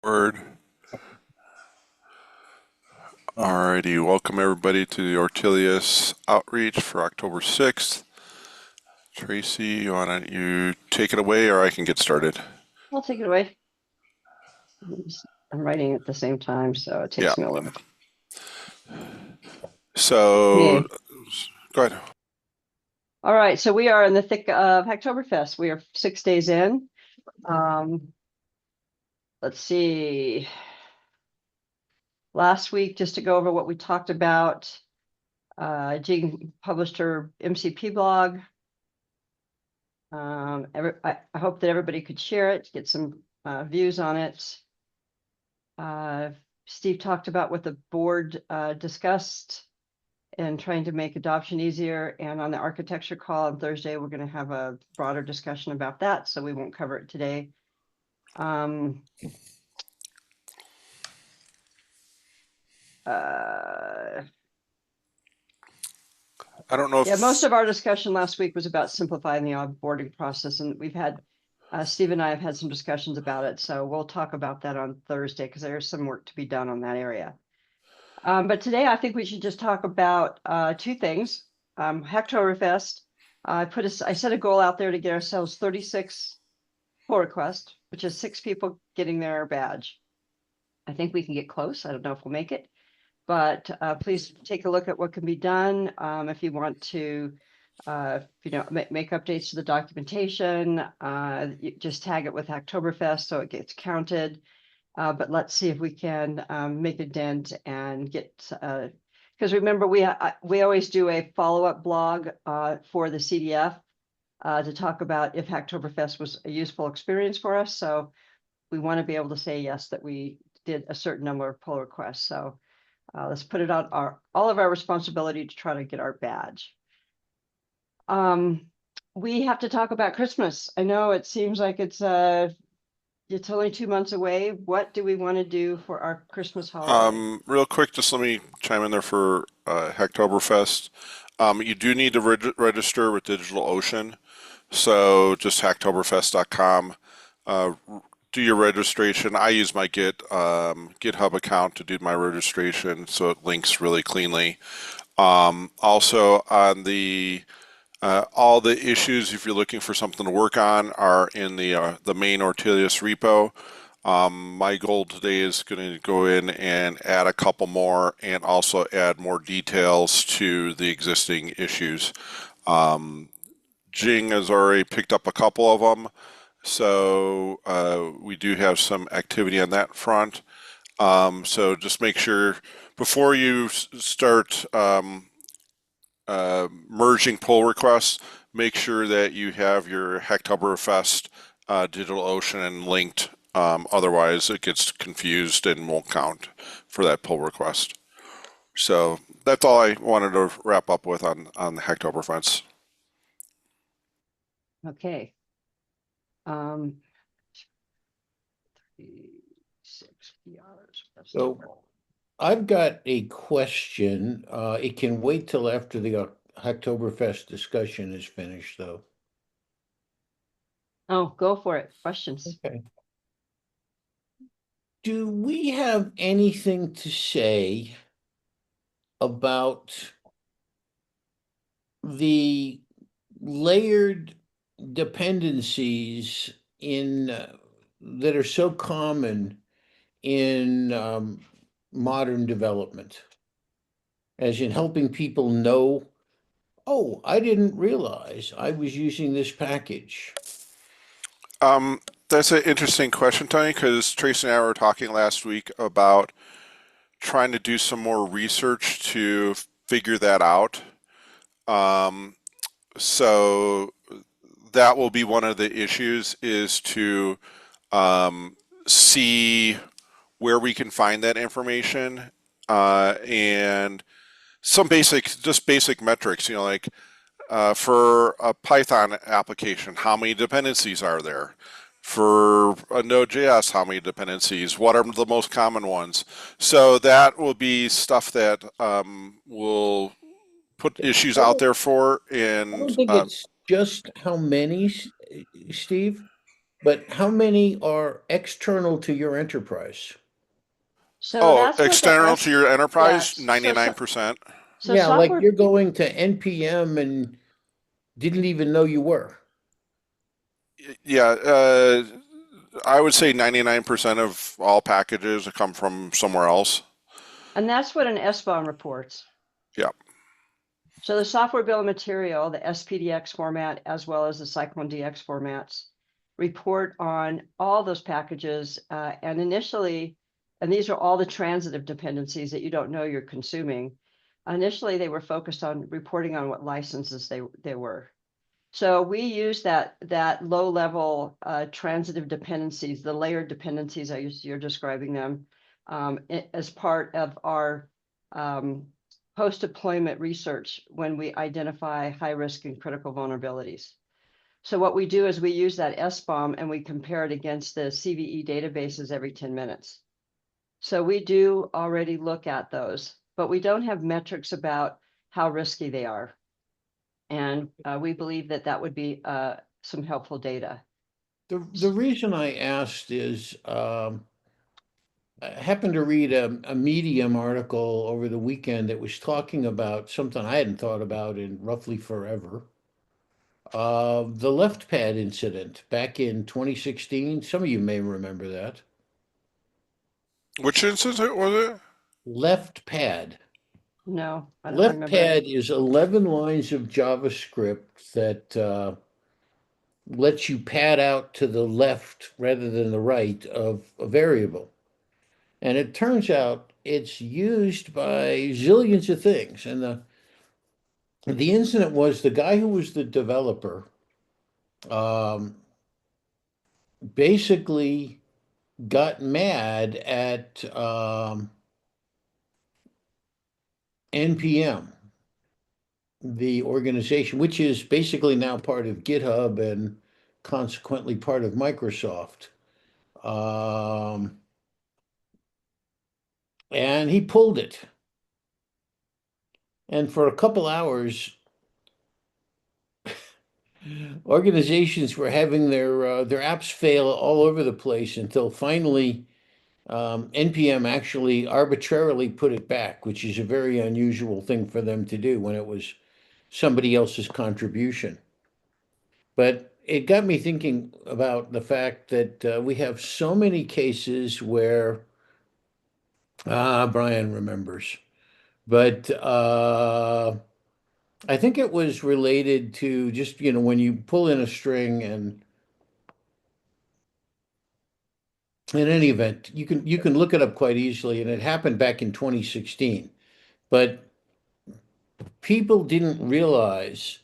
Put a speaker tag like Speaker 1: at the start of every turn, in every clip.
Speaker 1: Word. Alrighty, welcome everybody to the Ortelius outreach for October 6th. Tracy, why don't you take it away or I can get started?
Speaker 2: I'll take it away. I'm writing at the same time, so it
Speaker 1: Yeah,
Speaker 2: takes me a little bit.
Speaker 1: so
Speaker 2: Okay.
Speaker 1: go ahead.
Speaker 2: All right. So we are in the thick of Hactoberfest. We are 6 days in. Let's see. Last week, just to go over what we talked about, Jean published her MCP blog. I hope that everybody could share it, get some views on it. Steve talked about what the board discussed and trying to make adoption easier. And on the architecture call on Thursday, we're going to have a broader discussion about that, so we won't cover it today.
Speaker 1: I don't know
Speaker 2: Yeah, most
Speaker 1: if
Speaker 2: of our discussion last week was about simplifying the onboarding process, and we've had Steve and I have had some discussions about it, so we'll talk about that on Thursday because there's some work to be done on that area. But today I think we should just talk about two things. Hacktoberfest. I set a goal out there to get ourselves 36 pull requests, which is 6 people getting their badge. I think we can get close. I don't know if we'll make it, but please take a look at what can be done. If you want to, make updates to the documentation, you just tag it with Hacktoberfest so it gets counted. But let's see if we can make a dent and get, because remember, we always do a follow-up blog for the CDF to talk about if Hacktoberfest was a useful experience for us. So we want to be able to say yes, that we did a certain number of pull requests. So let's put it on all of our responsibility to try to get our badge. We have to talk about Christmas. I know it seems like it's only 2 months away. What do we want to do for our Christmas holiday?
Speaker 1: real quick, just let me chime in there for Hacktoberfest. You do need to register with DigitalOcean, so just hacktoberfest.com. Do your registration. I use my GitHub account to do my registration, so it links really cleanly. Also, on the all the issues, if you're looking for something to work on, are in the main Ortelius repo. My goal today is going to go in and add a couple more, and also add more details to the existing issues. Jing has already picked up a couple of them. So we do have some activity on that front. So just make sure before you start merging pull requests, make sure that you have your Hacktoberfest DigitalOcean linked. Otherwise, it gets confused and won't count for that pull request. So that's all I wanted to wrap up with on the Hacktoberfest.
Speaker 2: Okay. 6 PRs.
Speaker 3: So I've got a question. It can wait till after the Hacktoberfest discussion is finished, though.
Speaker 2: Oh, go for it. Questions.
Speaker 3: Okay. Do we have anything to say about the layered dependencies in that are so common in modern development, as in helping people know, oh, I didn't realize I was using this package.
Speaker 1: That's an interesting question, Tony, because Tracy and I were talking last week about trying to do some more research to figure that out. So that will be one of the issues, is to see where we can find that information, and some just basic metrics, like for a Python application, how many dependencies are there? For a Node.js, how many dependencies? What are the most common ones? So that will be stuff that will put issues
Speaker 3: I
Speaker 1: out
Speaker 3: don't,
Speaker 1: there for,
Speaker 3: I
Speaker 1: and
Speaker 3: don't think it's just how many, Steve. But how many are external to your enterprise?
Speaker 2: So
Speaker 1: Oh,
Speaker 2: that's what the
Speaker 1: external to
Speaker 2: S,
Speaker 1: your
Speaker 2: yeah,
Speaker 1: enterprise,
Speaker 2: so
Speaker 1: 99%.
Speaker 3: Yeah, like
Speaker 2: software.
Speaker 3: you're going to NPM and didn't even know you were.
Speaker 1: Yeah, I would say 99% of all packages come from somewhere else.
Speaker 2: And that's what an SBOM reports.
Speaker 1: Yeah.
Speaker 2: So the software bill of material, the SPDX format, as well as the Cyclone DX formats, report on all those packages. And initially, and these are all the transitive dependencies that you don't know you're consuming. Initially, they were focused on reporting on what licenses they were. So we use that low level transitive dependencies, the layered dependencies, you're describing them, as part of our post-deployment research when we identify high risk and critical vulnerabilities. So what we do is we use that SBOM and we compare it against the CVE databases every 10 minutes. So we do already look at those, but we don't have metrics about how risky they are. And we believe that that would be some helpful data.
Speaker 3: The reason I asked is I happened to read a Medium article over the weekend that was talking about something I hadn't thought about in roughly forever. The left pad incident back in 2016. Some of you may remember that.
Speaker 1: Which instance was it?
Speaker 2: No, I don't
Speaker 3: Left
Speaker 2: remember it.
Speaker 3: pad is 11 lines of JavaScript that lets you pad out to the left rather than the right of a variable. And it turns out it's used by zillions of things. And the incident was the guy who was the developer um, basically got mad at NPM, the organization, which is basically now part of GitHub and consequently part of Microsoft. Um, and he pulled it. And for a couple hours, organizations were having their apps fail all over the place until finally NPM actually arbitrarily put it back, which is a very unusual thing for them to do when it was somebody else's contribution. But it got me thinking about the fact that we have so many cases where, Brian remembers, but I think it was related to just, when you pull in a string and in any event, you can look it up quite easily, and it happened back in 2016. But people didn't realize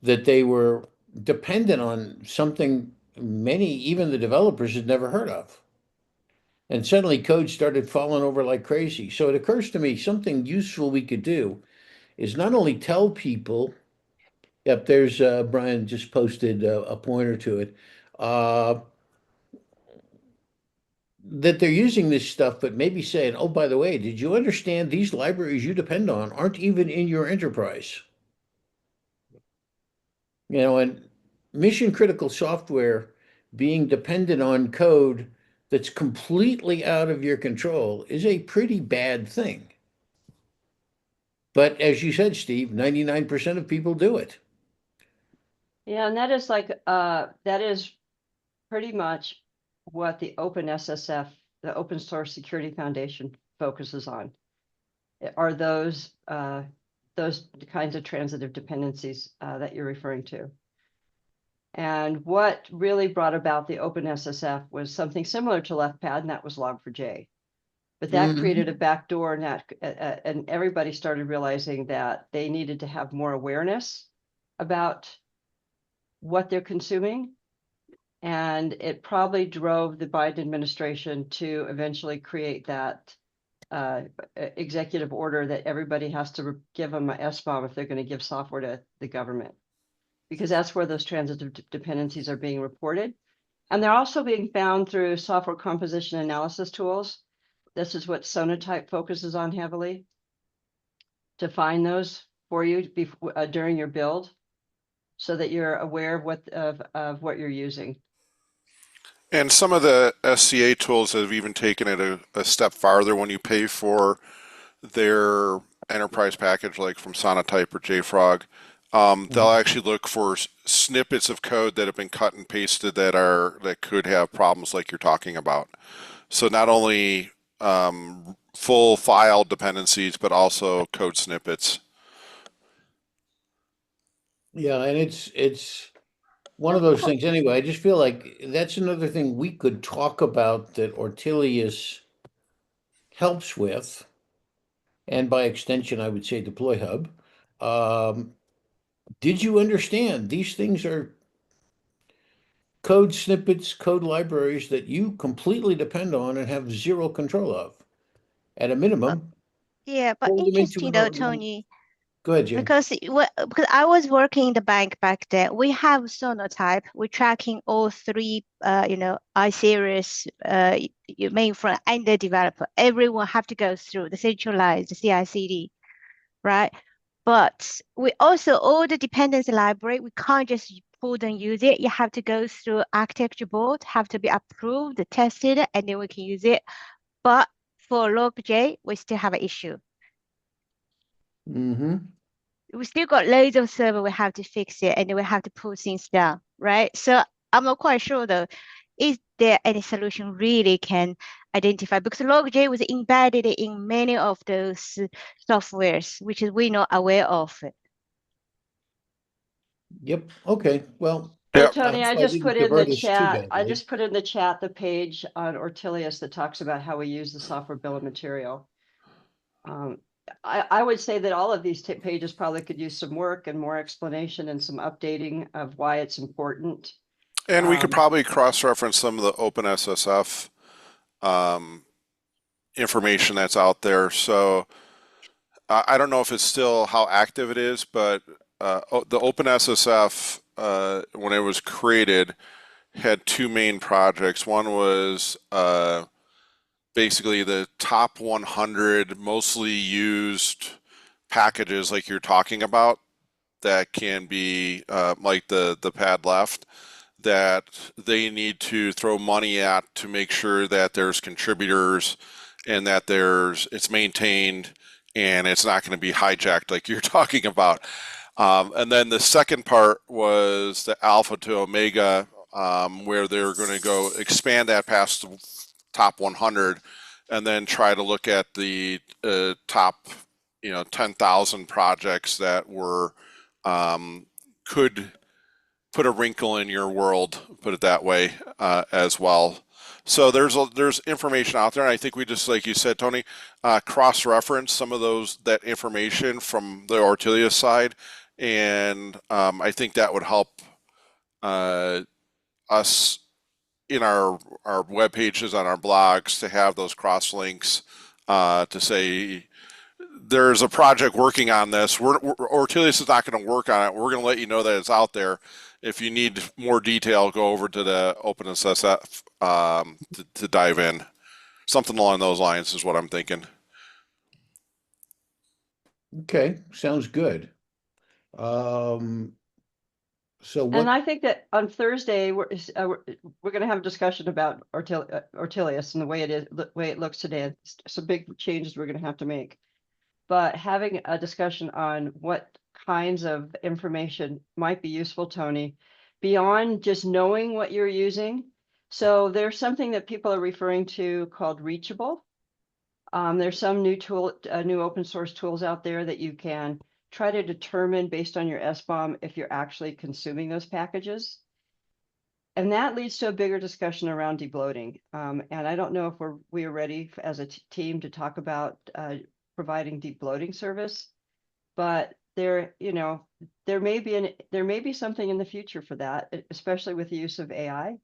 Speaker 3: that they were dependent on something many, even the developers, had never heard of. And suddenly code started falling over like crazy. So it occurs to me something useful we could do is not only tell people, yep, there's Brian just posted a pointer to it, uh, that they're using this stuff, but maybe saying, oh, by the way, did you understand these libraries you depend on aren't even in your enterprise? And mission critical software being dependent on code that's completely out of your control is a pretty bad thing. But as you said, Steve, 99% of people do it.
Speaker 2: Yeah, and that is pretty much what the OpenSSF, the Open Source Security Foundation, focuses on. Are those kinds of transitive dependencies that you're referring to. And what really brought about the OpenSSF was something similar to LeftPad, and that was Log4j. But that
Speaker 3: Mhm.
Speaker 2: created a backdoor, and everybody started realizing that they needed to have more awareness about what they're consuming. And it probably drove the Biden administration to eventually create that executive order that everybody has to give them a SBOM if they're going to give software to the government, because that's where those transitive dependencies are being reported. And they're also being found through software composition analysis tools. This is what Sonatype focuses on heavily, to find those for you before, during your build, so that you're aware of what you're using.
Speaker 1: And some of the SCA tools have even taken it a step farther when you pay for their enterprise package, like from Sonatype or JFrog. They'll
Speaker 3: Mhm.
Speaker 1: actually look for snippets of code that have been cut and pasted that could have problems like you're talking about. So not only full file dependencies, but also code snippets.
Speaker 3: Yeah, and it's one of those things anyway. I just feel like that's another thing we could talk about that Ortelius helps with, and by extension, I would say Deploy Hub. Um, did you understand these things are code snippets, code libraries that you completely depend on and have zero control of? At a
Speaker 4: Uh,
Speaker 3: minimum,
Speaker 4: Yeah, but
Speaker 3: pull them into
Speaker 4: interesting
Speaker 3: an.
Speaker 4: though, Tony,
Speaker 3: Go ahead, Jane.
Speaker 4: because I was working in the bank back then. We have Sonotype. We're tracking all three, iSeries, mainframe and the developer. Everyone have to go through the centralized CI/CD, right? But we also all the dependency library. We can't just pull and use it. You have to go through architecture board, have to be approved, tested, and then we can use it. But for log.j, we still have an issue.
Speaker 3: Mm-hmm.
Speaker 4: We still got loads of server we have to fix it and then we have to pull things down, right? So I'm not quite sure though, is there any solution really can identify? Because log.j was embedded in many of those softwares, which is we're not aware of.
Speaker 3: Yep. Okay. Well,
Speaker 2: So
Speaker 1: Yeah,
Speaker 2: Tony, I
Speaker 3: so I
Speaker 2: just
Speaker 3: didn't
Speaker 2: put in the
Speaker 3: divert us too
Speaker 2: chat,
Speaker 3: badly.
Speaker 2: the page on Ortelius that talks about how we use the software bill of material. I would say that all of these pages probably could use some work and more explanation and some updating of why it's important.
Speaker 1: and we could
Speaker 2: Um,
Speaker 1: probably cross-reference some of the OpenSSF um, information that's out there. So I don't know if it's still how active it is, but the OpenSSF, when it was created, had two main projects. One was basically the top 100 mostly used packages, like you're talking about, that can be like the pad left, that they need to throw money at to make sure that there's contributors and that it's maintained and it's not going to be hijacked like you're talking about. And then the second part was the alpha to omega, where they're going to go expand that past the top 100 and then try to look at the top 10,000 projects that were could put a wrinkle in your world, put it that way, as well. So there's information out there, and I think we just, like you said, Tony, cross-reference some of that information from the Ortelius side, and I think that would help uh, us in our web pages on our blogs to have those cross links to say there's a project working on this. Ortelius is not going to work on it. We're going to let you know that it's out there. If you need more detail, go over to the OpenSSF to dive in. Something along those lines is what I'm thinking.
Speaker 3: Okay, sounds good. Um, so
Speaker 2: and
Speaker 3: what?
Speaker 2: I think that on Thursday, we're going to have a discussion about Ortelius and the way it looks today. Some big changes we're going to have to make. But having a discussion on what kinds of information might be useful, Tony, beyond just knowing what you're using. So there's something that people are referring to called Reachable. There's some new open source tools out there that you can try to determine based on your SBOM if you're actually consuming those packages. And that leads to a bigger discussion around debloating. And I don't know if we are ready as a team to talk about providing debloating service, but there may be something in the future for that, especially with the use of AI,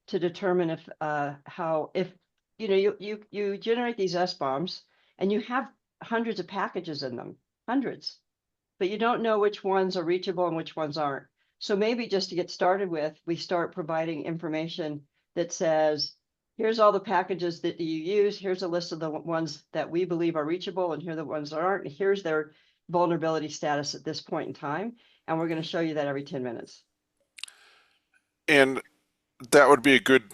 Speaker 2: to determine if you generate these SBOMs and you have hundreds of packages in them, hundreds, but you don't know which ones are reachable and which ones aren't. So maybe just to get started with, we start providing information that says, here's all the packages that you use. Here's a list of the ones that we believe are reachable, and here are the ones that aren't. And here's their vulnerability status at this point in time. And we're going to show you that every 10 minutes.
Speaker 1: And that would be a good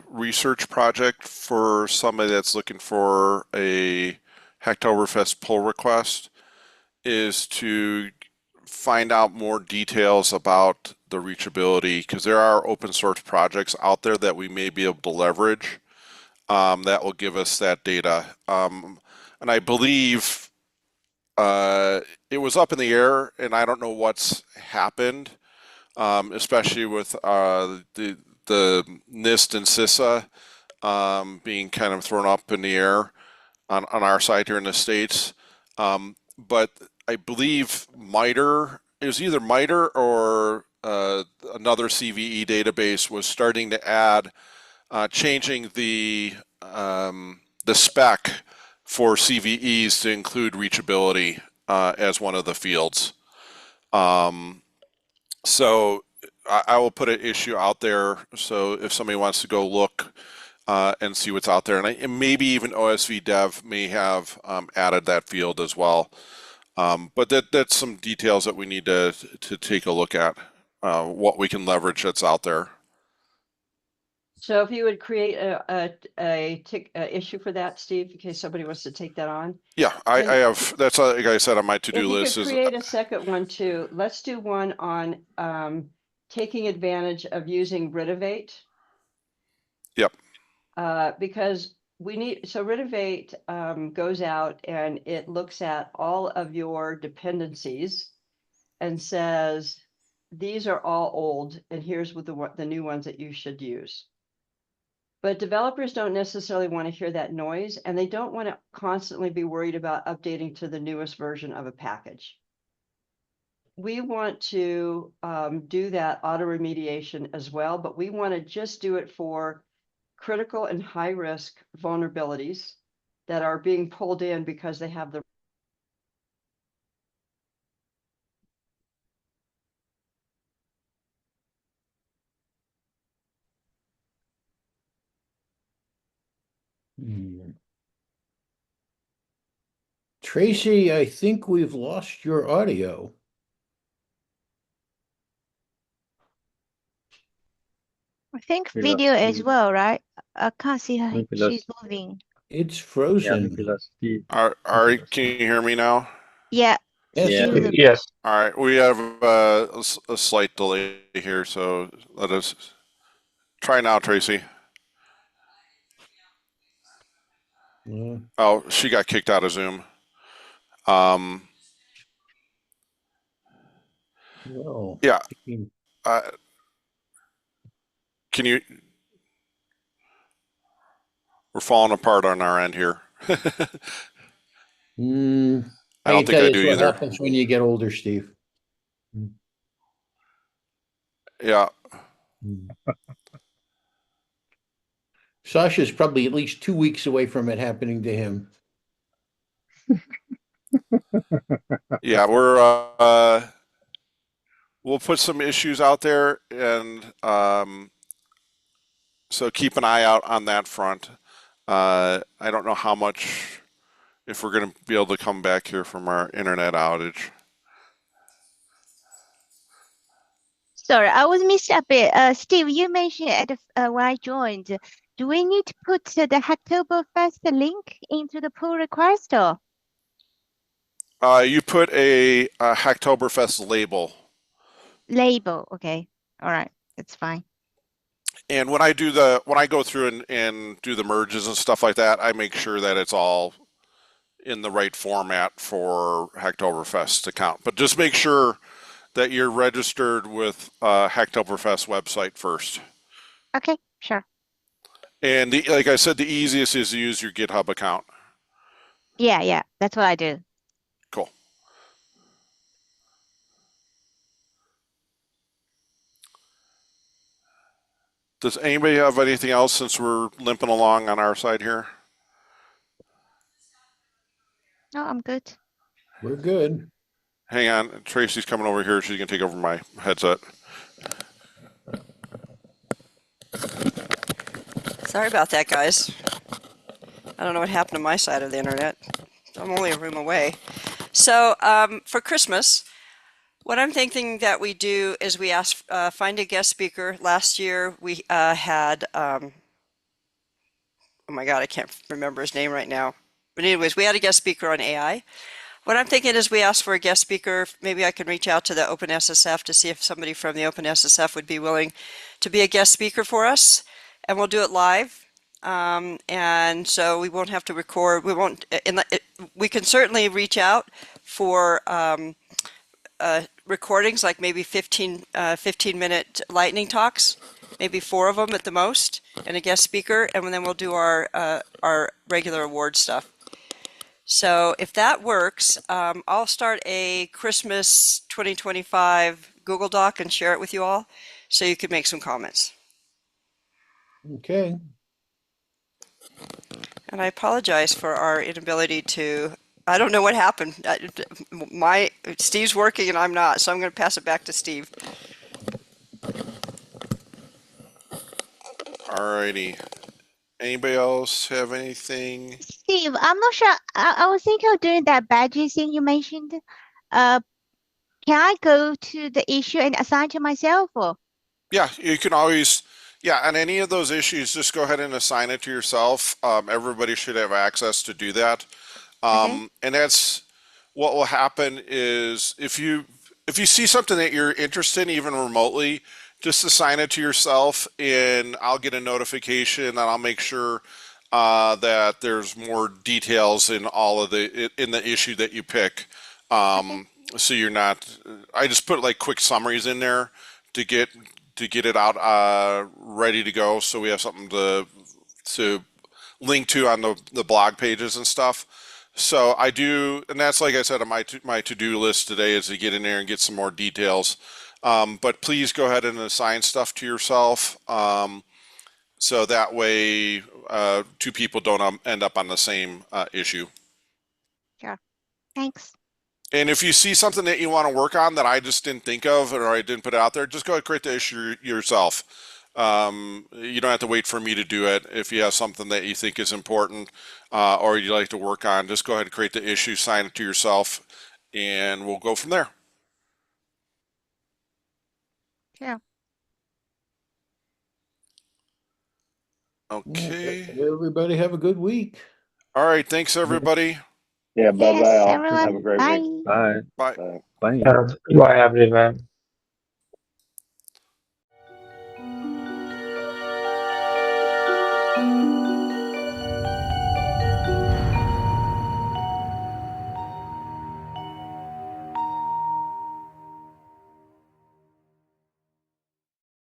Speaker 1: research project for somebody that's looking for a Hacktoberfest pull request, is to find out more details about the reachability, because there are open source projects out there that we may be able to leverage, that will give us that data. And I believe it was up in the air, and I don't know what's happened, especially with the NIST and CISA being kind of thrown up in the air on our side here in the States. But I believe MITRE, it was either MITRE or another CVE database was starting to add, changing the spec for CVEs to include reachability as one of the fields. So I will put an issue out there. So if somebody wants to go look and see what's out there, and maybe even OSV Dev may have added that field as well. But that's some details that we need to take a look at, what we can leverage that's out there.
Speaker 2: So if you would create a issue for that, Steve, in case somebody wants to take that on.
Speaker 1: Yeah, I have, that's like I said on my to-do
Speaker 2: If you
Speaker 1: list
Speaker 2: could
Speaker 1: is,
Speaker 2: create a second one too, let's do one on taking advantage of using Rinovate.
Speaker 1: Yep.
Speaker 2: Because we need, so Rinovate goes out and it looks at all of your dependencies and says, these are all old, and here's what the new ones that you should use. But developers don't necessarily want to hear that noise, and they don't want to constantly be worried about updating to the newest version of a package. We want to do that auto remediation as well, but we want to just do it for critical and high risk vulnerabilities that are being pulled in because they have the
Speaker 3: Tracy, I think we've lost your audio.
Speaker 4: I think
Speaker 5: We lost
Speaker 4: video as
Speaker 5: Steve.
Speaker 4: well, right? I can't see her.
Speaker 5: I think we lost.
Speaker 4: She's moving.
Speaker 3: It's
Speaker 5: Yeah, I think
Speaker 3: frozen.
Speaker 5: we lost Steve.
Speaker 1: Ari, can you hear me now?
Speaker 4: Yeah.
Speaker 3: Yes,
Speaker 5: Yeah.
Speaker 3: sir.
Speaker 6: Yes.
Speaker 1: All right, we have a slight delay here, so let us try now, Tracy.
Speaker 3: Yeah.
Speaker 1: Oh, she got kicked out of Zoom.
Speaker 3: Well,
Speaker 1: Yeah.
Speaker 3: mm,
Speaker 1: Can you? We're falling apart on our end here. I
Speaker 3: I
Speaker 1: don't think
Speaker 3: tell
Speaker 1: I
Speaker 3: you,
Speaker 1: do
Speaker 3: it's what
Speaker 1: either.
Speaker 3: happens when you get older, Steve.
Speaker 1: Yeah.
Speaker 3: Sasha's probably at least 2 weeks away from it happening to him.
Speaker 1: Yeah, we'll put some issues out there, and so keep an eye out on that front. I don't know how much, if we're going to be able to come back here from our internet outage.
Speaker 4: Sorry, I was missed a bit. Steve, you mentioned at when I joined, do we need to put the Hacktoberfest link into the pull request or?
Speaker 1: You put a Hacktoberfest label.
Speaker 4: Label, okay. All right, that's fine.
Speaker 1: And when I go through and do the merges and stuff like that, I make sure that it's all in the right format for Hacktoberfest to count. But just make sure that you're registered with Hacktoberfest website first.
Speaker 4: Okay, sure.
Speaker 1: And like I said, the easiest is to use your GitHub account.
Speaker 4: Yeah, that's what I do.
Speaker 1: Cool. Does anybody have anything else since we're limping along on our side here?
Speaker 4: No, I'm good.
Speaker 3: We're good.
Speaker 1: Hang on, Tracy's coming over here. She's gonna take over my headset.
Speaker 7: Sorry about that, guys. I don't know what happened to my side of the internet. I'm only a room away. So for Christmas, What I'm thinking that we do is we ask, find a guest speaker. Last year we had, oh my God, I can't remember his name right now. But anyways, we had a guest speaker on AI. What I'm thinking is we ask for a guest speaker. Maybe I can reach out to the OpenSSF to see if somebody from the OpenSSF would be willing to be a guest speaker for us, and we'll do it live. And so we won't have to record. We won't. We can certainly reach out for recordings, like maybe 15-minute lightning talks, maybe 4 of them at the most, and a guest speaker, and then we'll do our regular award stuff. So if that works, I'll start a Christmas 2025 Google Doc and share it with you all, so you can make some comments.
Speaker 3: Okay.
Speaker 7: And I apologize for our inability to. I don't know what happened. Steve's working and I'm not, so I'm going to pass it back to Steve.
Speaker 1: Alrighty. Anybody else have anything?
Speaker 4: Steve, I'm not sure. I was thinking of doing that badges thing you mentioned. Can I go to the issue and assign to myself, or?
Speaker 1: Yeah, you can always, yeah, on any of those issues, just go ahead and assign it to yourself. Everybody should have access to do that. And that's what will happen is if you see something that you're interested in, even remotely, just assign it to yourself, and I'll get a notification, and I'll make sure that there's more details in all of the issue that you pick. So you're not. I just put like quick summaries in there to get it out ready to go, so we have something to link to on the blog pages and stuff. So I do, and that's, like I said, on my to-do list today is to get in there and get some more details. But please go ahead and assign stuff to yourself, so that way 2 people don't end up on the same issue.
Speaker 4: Sure. Thanks.
Speaker 1: And if you see something that you want to work on that I just didn't think of or I didn't put out there, just go ahead and create the issue yourself. You don't have to wait for me to do it. If you have something that you think is important or you'd like to work on, just go ahead and create the issue, sign it to yourself, and we'll go from there.
Speaker 4: Sure.
Speaker 1: Okay.
Speaker 3: Everybody have a good week.
Speaker 1: All right. Thanks, everybody.
Speaker 5: Yeah, bye
Speaker 4: Yes,
Speaker 5: bye all.
Speaker 4: everyone.
Speaker 5: Have a great
Speaker 4: Bye.
Speaker 5: week.
Speaker 6: Bye.
Speaker 1: Bye.
Speaker 5: Bye.
Speaker 6: Bye.
Speaker 8: Bye everyone.